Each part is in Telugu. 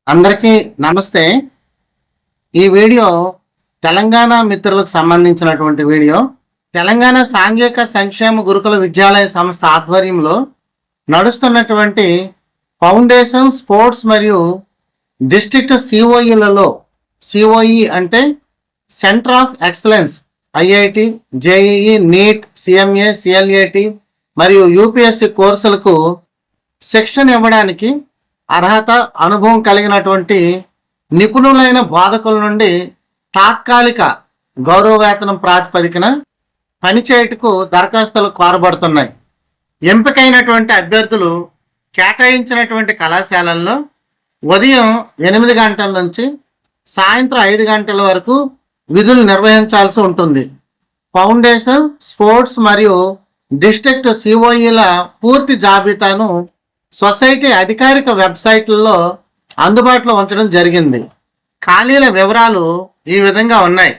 అందరికీ నమస్తే. ఈ వీడియో తెలంగాణ మిత్రులకు సంబంధించినటువంటి వీడియో. తెలంగాణ సాంఘిక సంక్షేమ గురుకుల విద్యాలయ సంస్థ ఆధ్వర్యంలో నడుస్తున్నటువంటి ఫౌండేషన్ స్పోర్ట్స్ మరియు డిస్ట్రిక్ట్ సిఓఈలలో సిఓఈ అంటే centre of excellence, IIT, JEE, NEET, CMA, CLAT మరియు యూపీఎస్సి కోర్సులకు శిక్షణ ఇవ్వడానికి అర్హత, అనుభవం కలిగినటువంటి నిపుణులైన బోధకుల నుండి తాత్కాలిక గౌరవ వేతనం ప్రాతిపదికన పనిచేయటకు దరఖాస్తులు కోరబడుతున్నాయి. ఎంపికైనటువంటి అభ్యర్థులు కేటాయించినటువంటి కళాశాలల్లో ఉదయం 8 గంటల నుంచి సాయంత్రం 5 గంటల వరకు విధులు నిర్వహించాల్సి ఉంటుంది. ఫౌండేషన్, స్పోర్ట్స్ మరియు డిస్ట్రిక్ట్ సిఓఈల పూర్తి జాబితాను సొసైటీ అధికారిక వెబ్సైట్లలో అందుబాటులో ఉంచడం జరిగింది. ఖాళీల వివరాలు ఈ విధంగా ఉన్నాయి.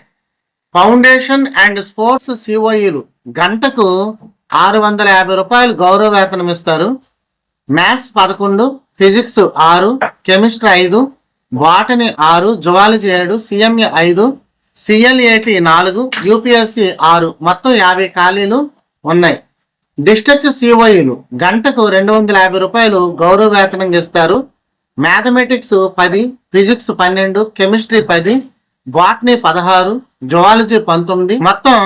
ఫౌండేషన్ అండ్ స్పోర్ట్స్ సిఓఈలు గంటకు 650 రూపాయలు గౌరవ వేతనం ఇస్తారు. Maths 11, physics 6, chemistry 5, botany 6, zoology 7, CMA 5, CLAT 4, UPSC 6, మొత్తం 50 ఖాళీలు ఉన్నాయి. డిస్ట్రిక్ట్ సిఓఈలు గంటకు 250 రూపాయలు గౌరవ వేతనం ఇస్తారు. Mathematics 10, physics 12, chemistry 10, botany 16, zoology 19, మొత్తం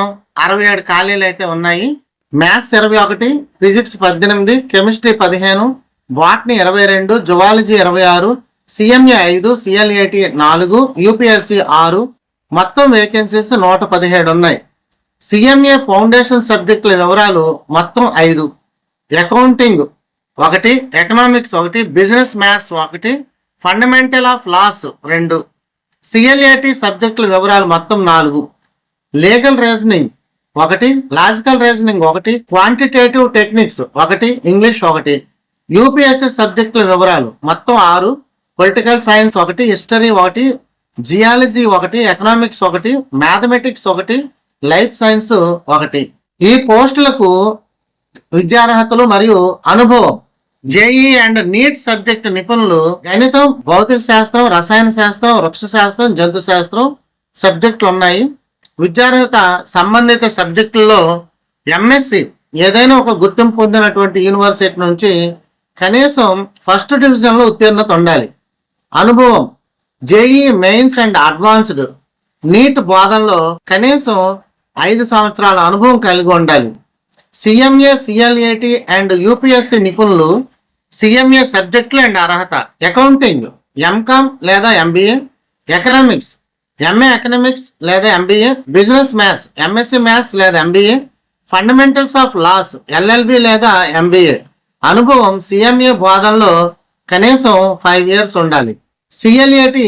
67 ఖాళీలు అయితే ఉన్నాయి. Maths 21, physics 18, chemistry 15, botany 22, zoology 26, CMA 5, CLAT 4, UPSC 6, మొత్తం వేకెన్సీస్ 117 ఉన్నాయి. సిఎంఏ ఫౌండేషన్ సబ్జెక్టుల వివరాలు మొత్తం 5. Accounting 1, economics 1, business maths 1, fundamental of laws 2. CLAT సబ్జెక్టుల వివరాలు మొత్తం 4. Legal reasoning 1, logical reasoning 1, quantitative techniques 1, English 1. UPSC సబ్జెక్టుల వివరాలు మొత్తం 6. Political science 1, history 1, geology 1, economics 1, mathematics 1, life science 1. ఈ పోస్టులకు విద్యార్హతలు మరియు అనుభవం: జేఈ అండ్ నీట్ సబ్జెక్టు నిపుణులు గణితం, భౌతిక శాస్త్రం, రసాయన శాస్త్రం, వృక్ష శాస్త్రం, జంతు శాస్త్రం సబ్జెక్టులు ఉన్నాయి. విద్యార్హత సంబంధిత సబ్జెక్టుల్లో ఎంఎస్సి ఏదైనా ఒక గుర్తింపు పొందినటువంటి యూనివర్సిటీ నుంచి కనీసం ఫస్ట్ డివిజన్లో ఉత్తీర్ణత ఉండాలి. అనుభవం: JEE mains and advanced, NEET బోధనలో కనీసం 5 సంవత్సరాల అనుభవం కలిగి ఉండాలి. సిఎంఏ, సిఎల్ఏటి అండ్ యూపీఎస్సి నిపుణులు సిఎంఏ సబ్జెక్టులు అండ్ అర్హత: అకౌంటింగ్ ఎంకామ్ లేదా ఎంబీఏ, ఎకనామిక్స్ ఎంఏ ఎకనామిక్స్ లేదా MBA, business maths MSc maths లేదా MBA, fundamentals of laws LLB లేదా ఎంబీఏ. అనుభవం: సిఎంఏ బోధనలో కనీసం 5 years ఉండాలి. సిఎల్ఏటి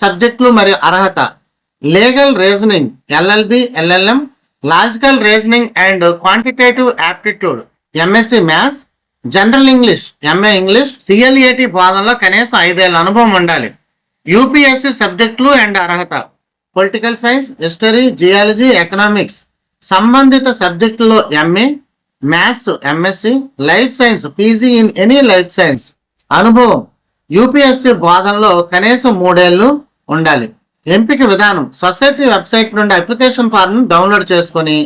సబ్జెక్టులు మరియు అర్హత: legal reasoning LLB, LLM, logical reasoning and quantitative aptitude MSc maths, general English MA English. CLAT బోధనలో కనీసం 5 ఏళ్ల అనుభవం ఉండాలి. యూపీఎస్సి సబ్జెక్టులు అండ్ అర్హత: political science, history, geology, economics సంబంధిత సబ్జెక్టుల్లో MA, maths MSc, life science PG in any life science. అనుభవం: యూపీఎస్సి బోధనలో కనీసం 3 ఏళ్ళు ఉండాలి. ఎంపిక విధానం: సొసైటీ వెబ్సైట్ నుండి అప్లికేషన్ ఫారంను డౌన్లోడ్ చేసుకొని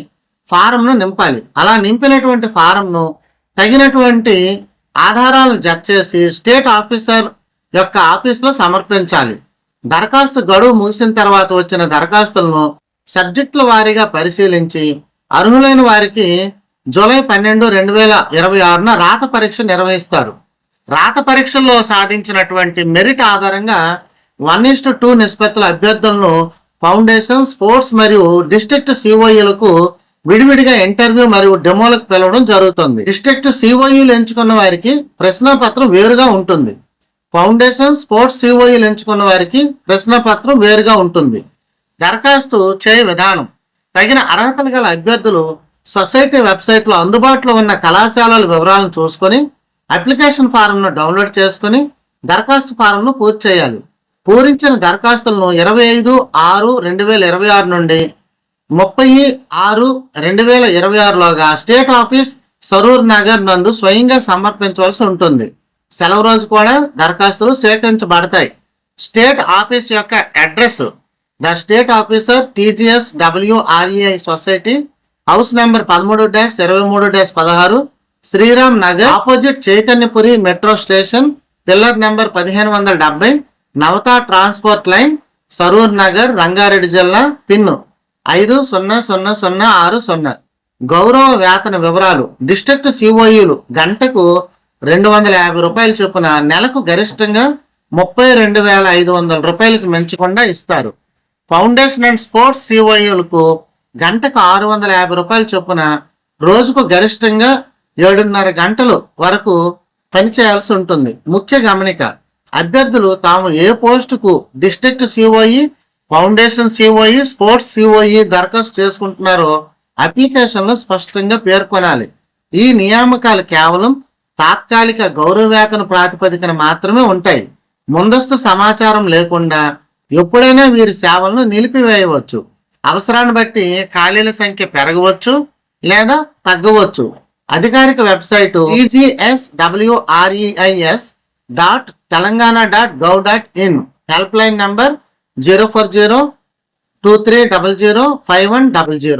ఫారంను నింపాలి. అలా నింపినటువంటి ఫారంను తగినటువంటి ఆధారాలను జత చేసి స్టేట్ ఆఫీసర్ యొక్క ఆఫీసులో సమర్పించాలి. దరఖాస్తు గడువు ముగిసిన తర్వాత వచ్చిన దరఖాస్తులను సబ్జెక్టుల వారీగా పరిశీలించి అర్హులైన వారికి జూలై 12, 2026 రాత పరీక్ష నిర్వహిస్తారు. రాత పరీక్షల్లో సాధించినటువంటి మెరిట్ ఆధారంగా 1:2 నిష్పత్తుల అభ్యర్థులను ఫౌండేషన్, స్పోర్ట్స్ మరియు డిస్ట్రిక్ట్ సిఓఈలకు విడివిడిగా ఇంటర్వ్యూ మరియు డెమోలకు పిలవడం జరుగుతుంది. డిస్ట్రిక్ట్ సిఓఈలు ఎంచుకున్న వారికి ప్రశ్నపత్రం వేరుగా ఉంటుంది. ఫౌండేషన్, స్పోర్ట్స్ సిఓఈలు ఎంచుకున్న వారికి ప్రశ్నపత్రం వేరుగా ఉంటుంది. దరఖాస్తు చేయ విధానం: తగిన అర్హతలు గల అభ్యర్థులు సొసైటీ వెబ్సైట్లో అందుబాటులో ఉన్న కళాశాలల వివరాలను చూసుకొని అప్లికేషన్ ఫారంను డౌన్లోడ్ చేసుకుని దరఖాస్తు ఫారంను పూర్తి చేయాలి. పూరించిన దరఖాస్తులను 25/6/2026 నుండి 30/6/2026లోగా స్టేట్ ఆఫీస్ సరూర్ నగర్ నందు స్వయంగా సమర్పించవలసి ఉంటుంది. సెలవు రోజు కూడా దరఖాస్తులు స్వీకరించబడతాయి. స్టేట్ ఆఫీస్ యొక్క address the state officer TGSWREI society, house number 13-23-16, Sriram Nagar, opposite Chaitanyapuri metro station, pillar number 1570, Navata transport line, Saroor Nagar, Rangareddy జిల్లా. పిన్ 500060. గౌరవ వేతన వివరాలు. డిస్ట్రిక్ట్ సిఓఈలు గంటకు 250 రూపాయలు చొప్పున నెలకు గరిష్టంగా 32,500 రూపాయలకు మించకుండా ఇస్తారు. ఫౌండేషన్ అండ్ స్పోర్ట్స్ సిఓఈలకు గంటకు 650 రూపాయల చొప్పున రోజుకు గరిష్టంగా 7.5 గంటలు వరకు పనిచేయాల్సి ఉంటుంది. ముఖ్య గమనిక: అభ్యర్థులు తాము ఏ పోస్టుకు district COE, foundation COE, sports COE దరఖాస్తు చేసుకుంటున్నారో అప్లికేషన్లో స్పష్టంగా పేర్కొనాలి. ఈ నియామకాలు కేవలం తాత్కాలిక గౌరవ వేతన ప్రాతిపదికన మాత్రమే ఉంటాయి. ముందస్తు సమాచారం లేకుండా ఎప్పుడైనా వీరి సేవలను నిలిపివేయవచ్చు. అవసరాన్ని బట్టి ఖాళీల సంఖ్య పెరగవచ్చు లేదా తగ్గవచ్చు. అధికారిక website tgsweis.telangana.gov.in. Help line number 04023005100.